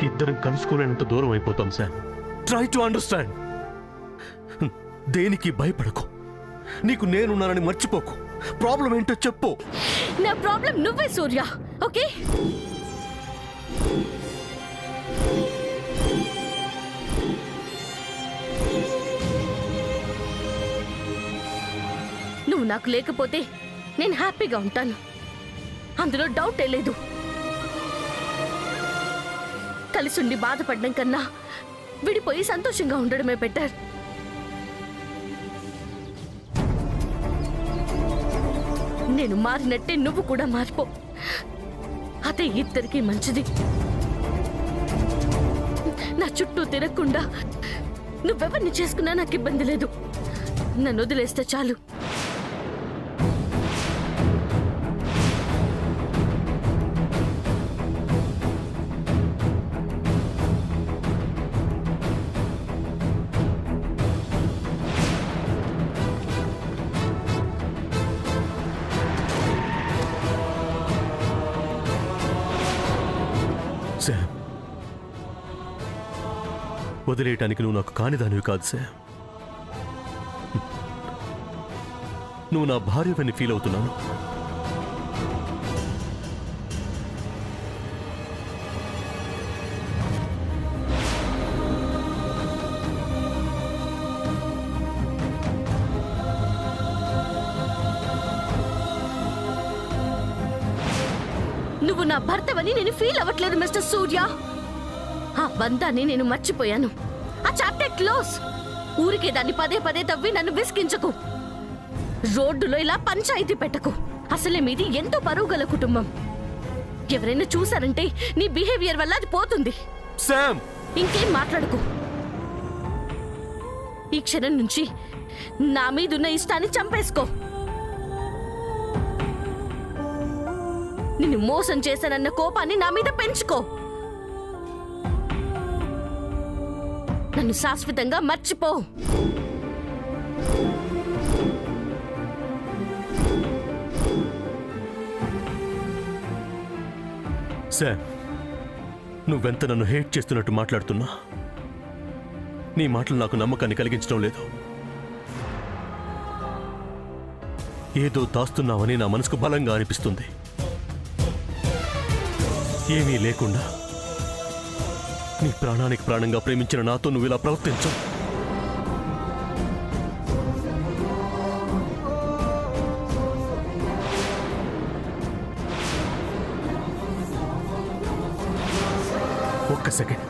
ఇద్దరం కలుసుకోలేనంత దూరం అయిపోతాం సార్. Try to understand. దేనికి భయపడకు. నీకు నేనున్నానని మర్చిపోకు. ప్రాబ్లం ఏంటో చెప్పు. నా ప్రాబ్లం నువ్వే సూర్య. ఓకే, నువ్వు నాకు లేకపోతే నేను హ్యాపీగా ఉంటాను, అందులో డౌటే లేదు. కలిసుండి బాధపడడం కన్నా విడిపోయి సంతోషంగా ఉండడమే బెటర్. నేను మారినట్టే నువ్వు కూడా మారిపో, అదే ఇద్దరికీ మంచిది. నా చుట్టూ తిరగకుండా నువ్వెవరిని చేసుకున్నా నాకు ఇబ్బంది లేదు. నన్ను వదిలేస్తే చాలు. శామ్, వదిలేయటానికి నువ్వు నాకు కానిదానివి కాదు శామ్. నువ్వు నా భార్యవని ఫీల్ అవుతున్నాను. నువ్వు నా భర్తవని నేను ఫీల్ అవ్వట్లేదు మిస్టర్ సూర్య. ఆ బంధాన్ని నేను మర్చిపోయాను. ఆ చాప్టర్ క్లోజ్. ఊరికే దాన్ని పదే పదే తవ్వి నన్ను విసిగించకు. రోడ్డులో ఇలా పంచాయతీ పెట్టకు. అసలే మీది ఎంతో పరువు గల కుటుంబం. ఎవరైనా చూసారంటే నీ బిహేవియర్ వల్ల అది పోతుంది. శామ్, ఇంకేం మాట్లాడుకు. ఈ క్షణం నుంచి నా మీదున్న ఇష్టాన్ని చంపేసుకో. నిన్ను మోసం చేశానన్న కోపాన్ని నా మీద పెంచుకో. నన్ను శాశ్వతంగా మర్చిపో. శామ్, నువ్వెంత నన్ను హేట్ చేస్తున్నట్టు మాట్లాడుతున్నా నీ మాటలు నాకు నమ్మకాన్ని కలిగించడం లేదు. ఏదో దాస్తున్నావని నా మనసుకు బలంగా అనిపిస్తుంది. ఏమీ లేకుండా నీ ప్రాణానికి ప్రాణంగా ప్రేమించిన నాతో నువ్వు ఇలా ప్రవర్తించు. ఒక్క సెకండ్.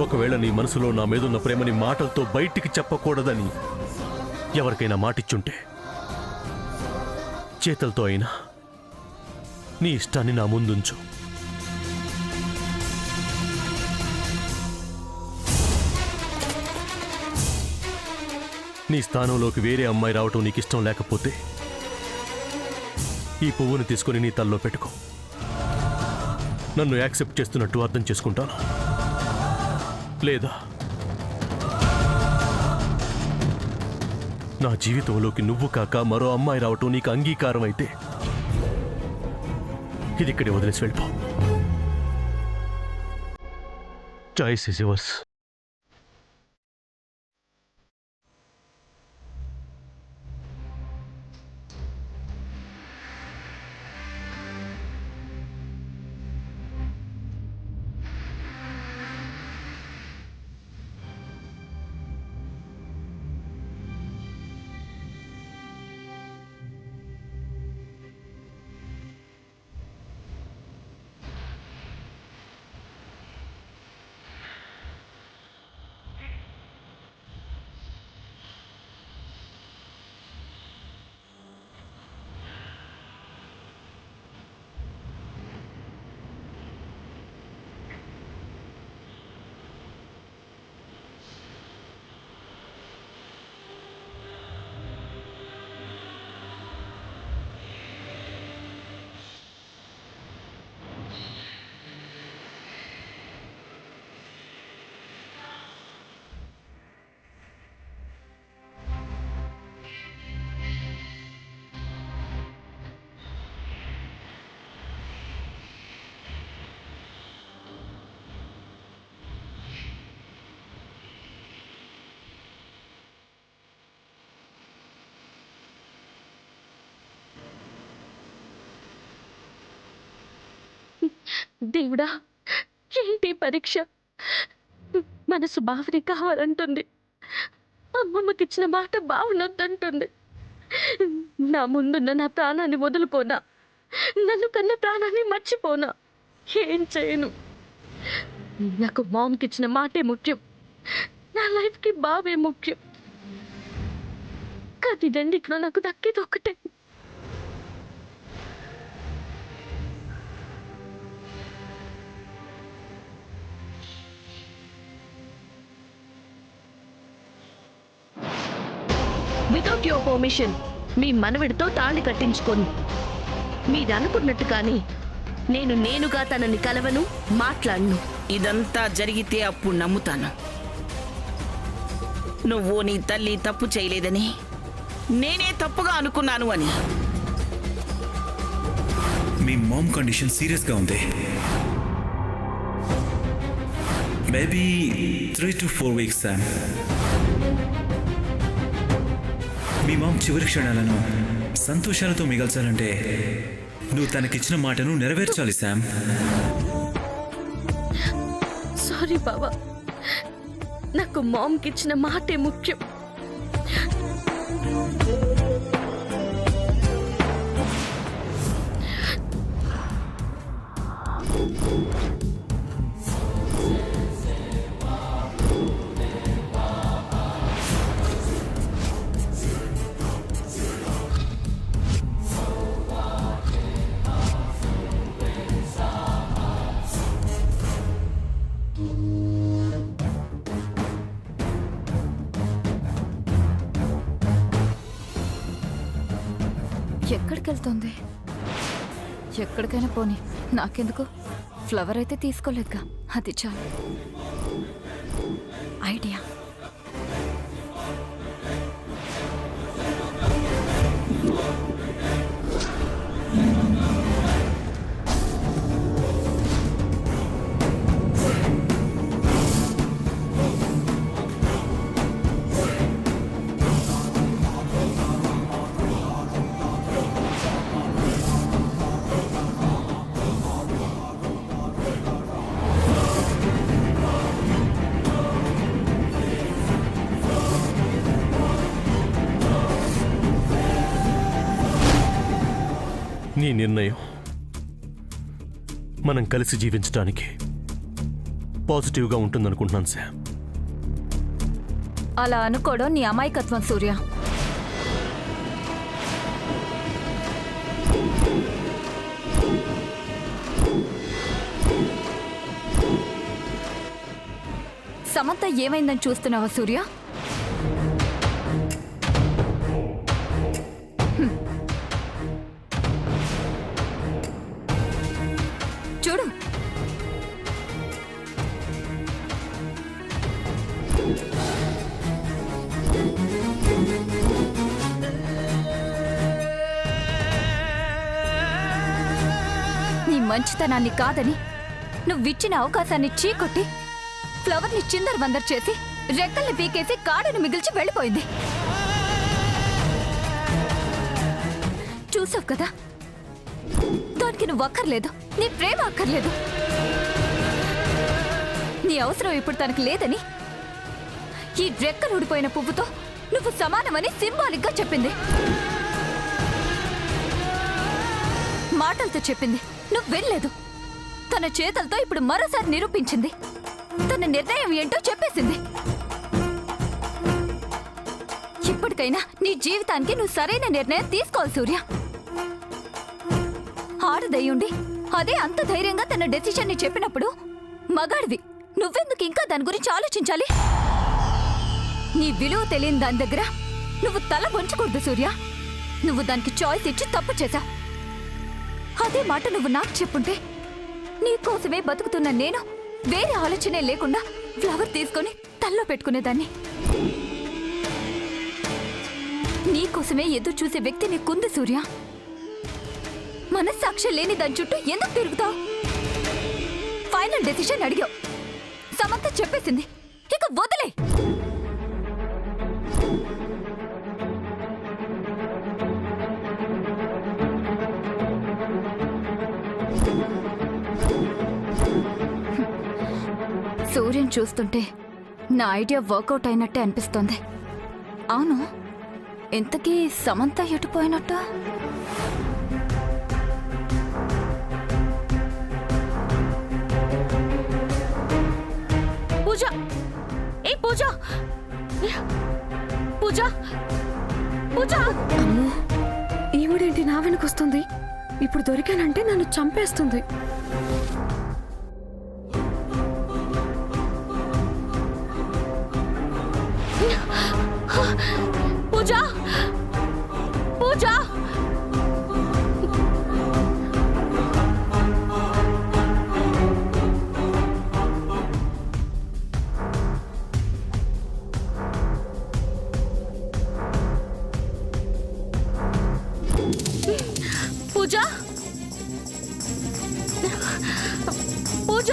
ఒకవేళ నీ మనసులో నా మీదున్న ప్రేమని మాటలతో బయటికి చెప్పకూడదని ఎవరికైనా మాటిచ్చుంటే చేతలతో అయినా నీ ఇష్టాన్ని నా ముందుంచు. నీ స్థానంలోకి వేరే అమ్మాయి రావటం నీకు ఇష్టం లేకపోతే ఈ పువ్వుని తీసుకుని నీ తల్లో పెట్టుకో. నన్ను యాక్సెప్ట్ చేస్తున్నట్టు అర్థం చేసుకుంటాను. లేదా నా జీవితంలోకి నువ్వు కాక మరో అమ్మాయి రావటం నీకు అంగీకారం అయితే ఇది ఇక్కడే వదిలేసి వెళ్ళిపో. Choice is yours. దేవుడా, ఏంటి పరీక్ష? మనసు బావని కావాలంటుంది, అమ్మమ్మకిచ్చిన మాట బావునొద్దంటుంది. నా ముందున్న నా ప్రాణాన్ని వదులుకోనా? నన్ను కన్న ప్రాణాన్ని మర్చిపోనా? ఏం చేయను? నాకు మామ్కిచ్చిన మాటే ముఖ్యం, నా లైఫ్కి బావే ముఖ్యం. కానీ రెండిట్లో నాకు దక్కేది ఒకటే. వితౌట్ యువర్ పర్మిషన్ మీ మనవిడితో తాళి కట్టించుకోను. మీరు అనుకున్నట్టు కానీ నేనుగా తనని కలవను, మాట్లాడను. ఇదంతా జరిగితే అప్పుడు నమ్ముతాను. నువ్వు నీ తల్లి తప్పు చేయలేదని, నేనే తప్పుగా అనుకున్నాను అని. మీ మామ్ కండిషన్ సీరియస్గా ఉంది. Maybe 3 to 4 weeks, Sam. మీ మామ్ చివరి క్షణాలను సంతోషాలతో మిగల్చాలంటే నువ్వు తనకిచ్చిన మాటను నెరవేర్చాలి, శామ్. సారీ బావా, నాకు మామ్కిచ్చిన మాటే ముఖ్యం. ఎక్కడికి వెళ్తుంది? ఎక్కడికైనా పోనీ, నాకెందుకు? ఫ్లవర్ అయితే తీసుకోలేదుగా, అది చాలు. ఐడియా. నీ నిర్ణయం మనం కలిసి జీవించడానికి పాజిటివ్గా ఉంటుందనుకుంటున్నాను, శామ్. అలా అనుకోవడం నీ అమాయకత్వం, సూర్య. సమంత ఏమైందని చూస్తున్నావా, సూర్య? చూడు, నీ మంచితనాన్ని కాదని నువ్విచ్చిన అవకాశాన్ని చీకొట్టి ఫ్లవర్ని చిందర్ వందర్ చేసి రెక్కల్ని పీకేసి కాడను మిగిల్చి వెళ్ళిపోయింది. చూసావు కదా, దానికి నువ్వు అక్కర్లేదు, నీ ప్రేమ అక్కర్లేదు. నీ అవసరం ఇప్పుడు తనకు లేదని ఈ రెక్కలు ఊడిపోయిన పువ్వుతో నువ్వు సమానమని సింబాలిక్ గా చెప్పింది. మాటలతో చెప్పింది, నువ్వు వెళ్ళలేదు. తన చేతలతో ఇప్పుడు మరోసారి నిరూపించింది. తన నిర్ణయం ఏంటో చెప్పేసింది. ఇప్పటికైనా నీ జీవితానికి నువ్వు సరైన నిర్ణయం తీసుకోవాలి, సూర్య. ఆడదయ్యుండి అదే అంత ధైర్యంగా తన డెసిషన్ ని చెప్పినప్పుడు మగాడివి నువ్వెందుకు ఇంకా దాని గురించి ఆలోచించాలి? నీ విలువ తెలియని దాని దగ్గర నువ్వు తల వంచకూడదు, సూర్య. నువ్వు దానికి చాయిస్ ఇచ్చి తప్పు చేశావు. అదే మాట నువ్వు నాకు చెప్పుంటే నీకోసమే బతుకుతున్న నేను వేరే ఆలోచనే లేకుండా ఫ్లవర్ తీసుకొని తల్లో పెట్టుకునేదాన్ని. నీకోసమే ఎదురు చూసే వ్యక్తి నీకుంది, సూర్య. మనస్సాక్షి లేని దాని చుట్టూ ఎందుకు తిరుగుతావు? ఫైనల్ డెసిషన్ అడిగావు, సమంత చెప్పేసింది, ఇక వదిలే. సూర్యని చూస్తుంటే నా ఐడియా వర్కౌట్ అయినట్టే అనిపిస్తోంది. అవును, ఇంతకీ సమంత ఎటుపోయినట్టు? పూజ, ఏ పూజ, పూజ, పూజ. అమ్మో, ఈవిడేంటి నా వెనకొస్తుంది? ఇప్పుడు దొరికానంటే నన్ను చంపేస్తుంది. పూజ, పూజ. పూజ, పూజ.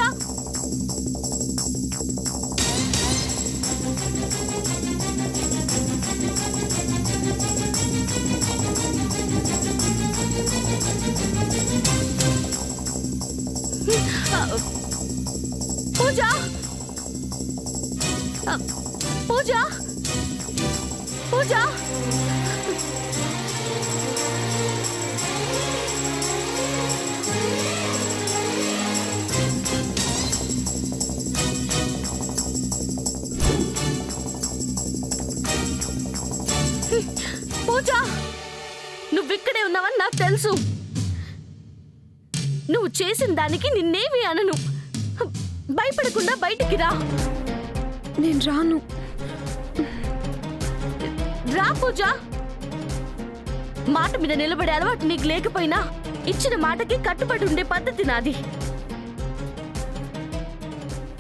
పూజ, పూజ, పూజ. పూజ, నువ్విక్కడే ఉన్నావని నాకు తెలుసు. నువ్వు చేసిన దానికి నిన్నేమి అనను. భయపడకుండా బయటికి రా. నేను రాను. రా పూజ. మాట మీద నిలబడే అలవాటు నీకు లేకపోయినా ఇచ్చిన మాటకి కట్టుబడి ఉండే పద్ధతి నాది.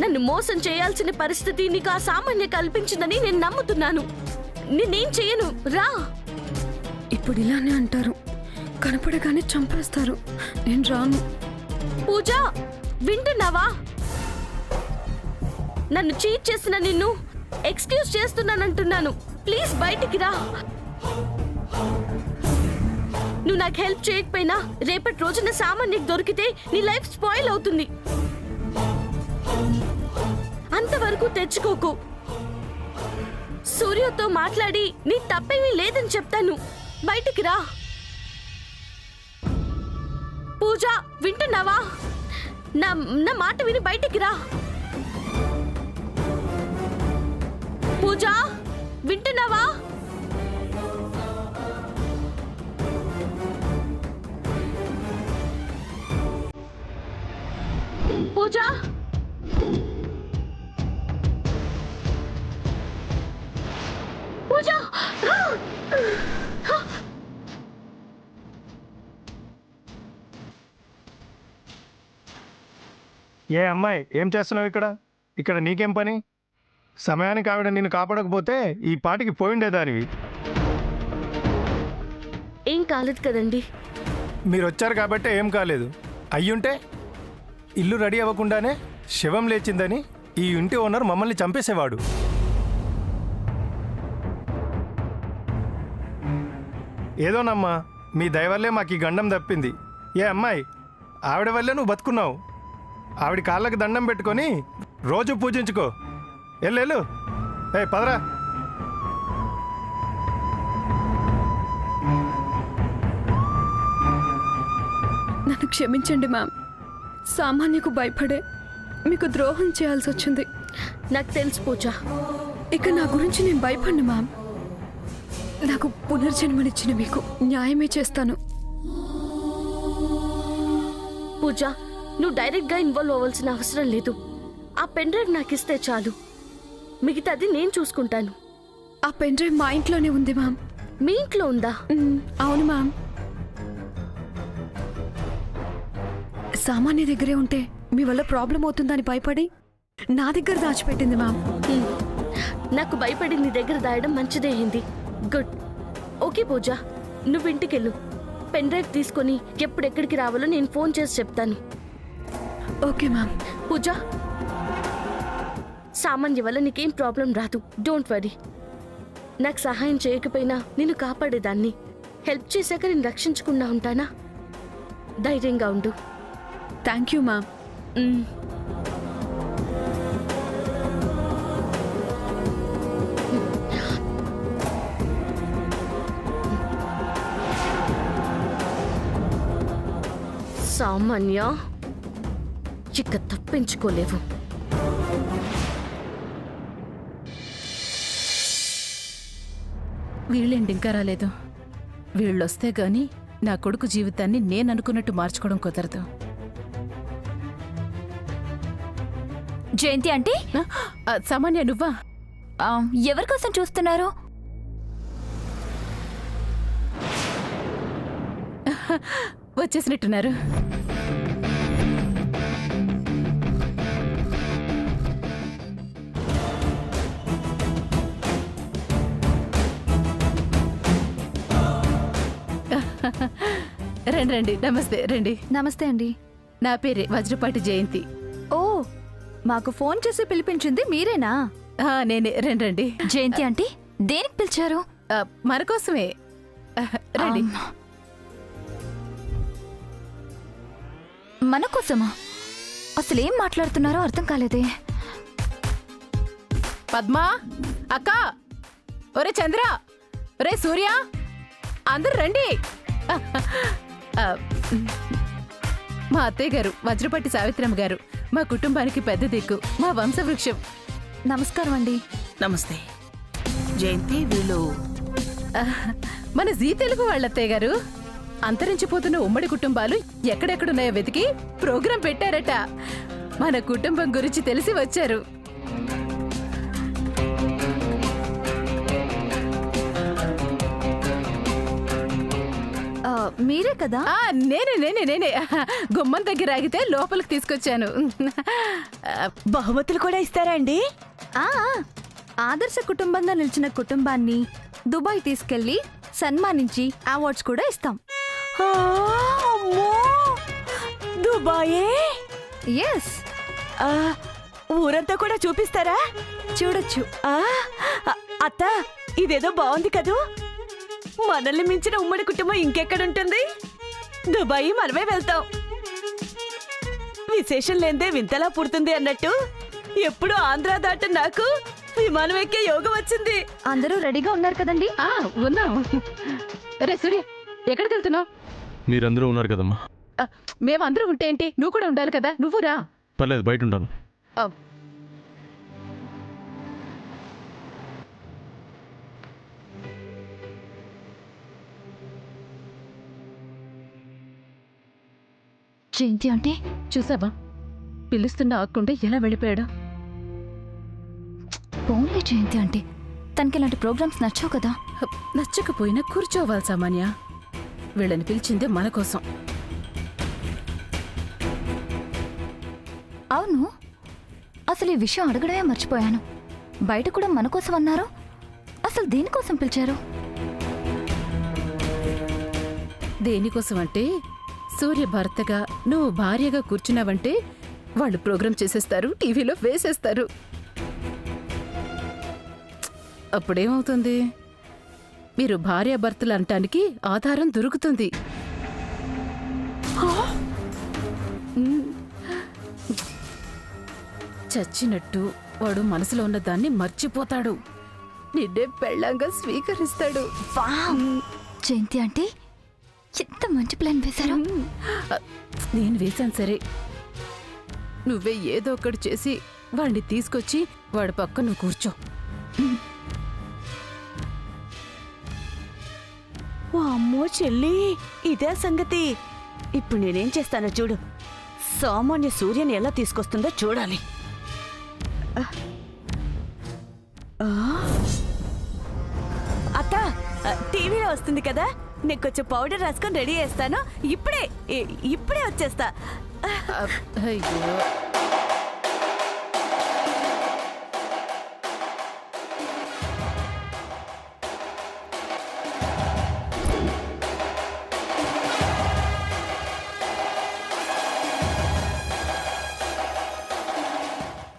నన్ను మోసం చేయాల్సిన పరిస్థితి నీకు ఆ సామాన్య కల్పించిందని నేను నమ్ముతున్నాను. నేనేం చెయ్యను. రా. ఇప్పుడు ఇలానే అంటారు, కనపడగానే చంపేస్తారు. నేను రాను. పూజ, వింటున్నావా? నన్ను చీట్ చేసిన నిన్ను ఎక్స్క్యూజ్ చేస్తున్నానంటున్నాను. ప్లీజ్ బయటికి రా. నువ్వు నాకు హెల్ప్ చేయకపోయినా రేపటి రోజున సామాన్యకు దొరికితే నీ లైఫ్ స్పాయిల్ అవుతుంది. అంతవరకు తెచ్చుకోకు. సూర్యతో మాట్లాడి నీ తప్పేమీ లేదని చెప్తాను. బయటికి రా. పూజ, వింటున్నావా? నా మాట విని బయటికి రా. పూజ, వింటున్నావా? పూజ, పూజ. ఏ అమ్మాయి, ఏం చేస్తున్నావు ఇక్కడ? ఇక్కడ నీకేం పని? సమయానికి ఆవిడ నిన్ను కాపాడకపోతే ఈ పాటికి పోయిండేదానివి. ఏం కాలేదు కదండి. మీరు వచ్చారు కాబట్టి ఏం కాలేదు. అయ్యుంటే ఇల్లు రెడీ అవ్వకుండానే శవం లేచిందని ఈ ఇంటి ఓనర్ మమ్మల్ని చంపేసేవాడు. ఏదోనమ్మా, మీ దయ వల్లే మాకు ఈ గండం తప్పింది. ఏ అమ్మాయి, ఆవిడ వల్లే నువ్వు బతుకున్నావు. ఆవిడ కాళ్ళకి దండం పెట్టుకొని రోజు పూజించుకో. ఎల్లు. ఏ పదరా. నన్ను క్షమించండి మ్యామ్. సామాన్యకు భయపడే మీకు ద్రోహం చేయాల్సి వచ్చింది. నాకు తెలుసు పూజ. ఇక నా గురించి నేను భయపడ్ను మ్యామ్. నాకు పునర్జన్మనిచ్చిన మీకు న్యాయమే చేస్తాను. పూజ, నువ్వు డైరెక్ట్గా ఇన్వాల్వ్ అవ్వాల్సిన అవసరం లేదు. ఆ పెన్ డ్రైవ్ నాకు ఇస్తే చాలు. మిగతాది నేను చూసుకుంటాను. ఆ పెన్ డ్రైవ్ మా ఇంట్లోనే ఉంది మ్యామ్. మీ ఇంట్లో ఉందా? అవును మ్యామ్. సామాన్య దగ్గరే ఉంటే మీ వల్ల ప్రాబ్లం అవుతుందని భయపడి నా దగ్గర దాచిపెట్టింది మ్యామ్. నాకు భయపడి నీ దగ్గర దాయడం మంచిదే అయింది. గుడ్. ఓకే పూజ, నువ్వు ఇంటికెళ్ళు. పెన్ డ్రైవ్ తీసుకొని ఎప్పుడెక్కడికి రావాలో నేను ఫోన్ చేసి చెప్తాను. Okay ma'am. పూజ, సామాన్య వల్ల నీకేం ప్రాబ్లం రాదు. Don't worry. నాకు సహాయం చేయకపోయినా నిన్ను కాపాడేదాన్ని. హెల్ప్ చేశాక నేను రక్షించకుండా ఉంటానా? ధైర్యంగా ఉండు. Thank you ma'am. సామాన్య ఇక తప్పించుకోలేవు. వీళ్ళేంటి ఇంకా రాలేదు? వీళ్ళొస్తే గాని నా కొడుకు జీవితాన్ని నేననుకున్నట్టు మార్చుకోవడం కుదరదు. జయంతి అంటే సామాన్య నువ్వా? ఎవరి కోసం చూస్తున్నారు? వచ్చేసినట్టున్నారు. రండి రండి, నమస్తే, రండి. నమస్తే అండి. నా పేరే వజ్రపాటి జయంతి. ఓ, మాకు ఫోన్ చేసి పిలిపించింది మీరేనా? నేనే. రండి రండి. జయంతి అంటే దేనికి పిలిచారు? మన కోసమే. రండి. మన కోసమా? అసలేం మాట్లాడుతున్నారో అర్థం కాలేదే. పద్మా, అక్క, ఒరే చంద్ర, ఒరే సూర్య, అందరు రండి. మా అత్తయ్య గారు వజ్రపట్టి సావిత్రమ్మ గారు మా కుటుంబానికి పెద్ద దిక్కు, మా వంశవృక్షం. నమస్కారం అండి. నమస్తే జయంతి. వీళ్ళు మన జీ తెలుగు వాళ్ళ అత్తయ్య గారు. అంతరించిపోతున్న ఉమ్మడి కుటుంబాలు ఎక్కడెక్కడున్నాయో వెతికి ప్రోగ్రాం పెట్టారట. మన కుటుంబం గురించి తెలిసి వచ్చారు. మీరే కదా? నేనే నేనే నేనే గుమ్మం దగ్గర ఆగితే లోపలికి తీసుకొచ్చాను. బహుమతులు కూడా ఇస్తారా అండి? ఆ, ఆదర్శ కుటుంబంగా నిలిచిన కుటుంబాన్ని దుబాయ్ తీసుకెళ్లి సన్మానించి అవార్డ్స్ కూడా ఇస్తాం. దుబాయే? ఎస్. ఊరంతా కూడా చూపిస్తారా? చూడొచ్చు. అత్త, ఇదేదో బాగుంది కదూ. మనల్ని మించిన ఉమ్మడి కుటుంబం ఇంకెక్కడుంటుంది? దుబాయ్ మనమే వెళ్తాం. విశేషం లేదే వింతలా పుడుతుంది అన్నట్టు ఎప్పుడు ఆంధ్ర దాట నాకు విమానం ఎక్కే యోగం వచ్చింది. అందరూ రెడీగా ఉన్నారు కదండి? ఉన్నాం. రే సూర్య, ఎక్కడికి వెళ్తున్నావు? మీరందరూ ఉన్నారు కదమ్మా. మేమందరూ ఉంటే ఏంటి, నువ్వు కూడా ఉండాలి కదా. నువ్వు రా. పర్లేదు, బయట ఉంటాను. జయంతి అంటే చూసావా, పిలుస్తున్న ఆక్కుంటే ఎలా వెళ్ళిపోయాడు. ఓన్లీ జయంతి అంటే తనకి ఇలాంటి ప్రోగ్రామ్స్ నచ్చవు కదా. నచ్చకపోయినా కూర్చోవాలి సామాన్య. వీళ్ళని పిలిచిందే మన కోసం. అవును, అసలు ఈ విషయం అడగడమే మర్చిపోయాను. బయట కూడా మన కోసం అన్నారు. అసలు దేనికోసం పిలిచారు? దేనికోసం అంటే, సూర్య భర్తగా నువ్వు భార్యగా కూర్చున్నావంటే వాళ్ళు ప్రోగ్రాం చేసేస్తారు, టీవీలో వేసేస్తారు. అప్పుడేమవుతుంది? మీరు భార్యాభర్తలు అనటానికి ఆధారం దొరుకుతుంది. చచ్చినట్టు వాడు మనసులో ఉన్న దాన్ని మర్చిపోతాడు. నిన్నే పెళ్ళంగా స్వీకరిస్తాడు. జయంతి అంటే ఎంత మంచి ప్లాన్ వేశారు. నేను వేశాను సరే, నువ్వే ఏదో ఒకటి చేసి వాడిని తీసుకొచ్చి వాడి పక్క నువ్వు కూర్చో. అమ్మో చెల్లి, ఇదే సంగతి. ఇప్పుడు నేనేం చేస్తానో చూడు. సామాన్య సూర్యని ఎలా తీసుకొస్తుందో చూడాలి. అత్త, టీవీలో వస్తుంది కదా, నీకు కొంచెం పౌడర్ రాసుకొని రెడీ చేస్తాను. ఇప్పుడే వచ్చేస్తా. అయ్యో,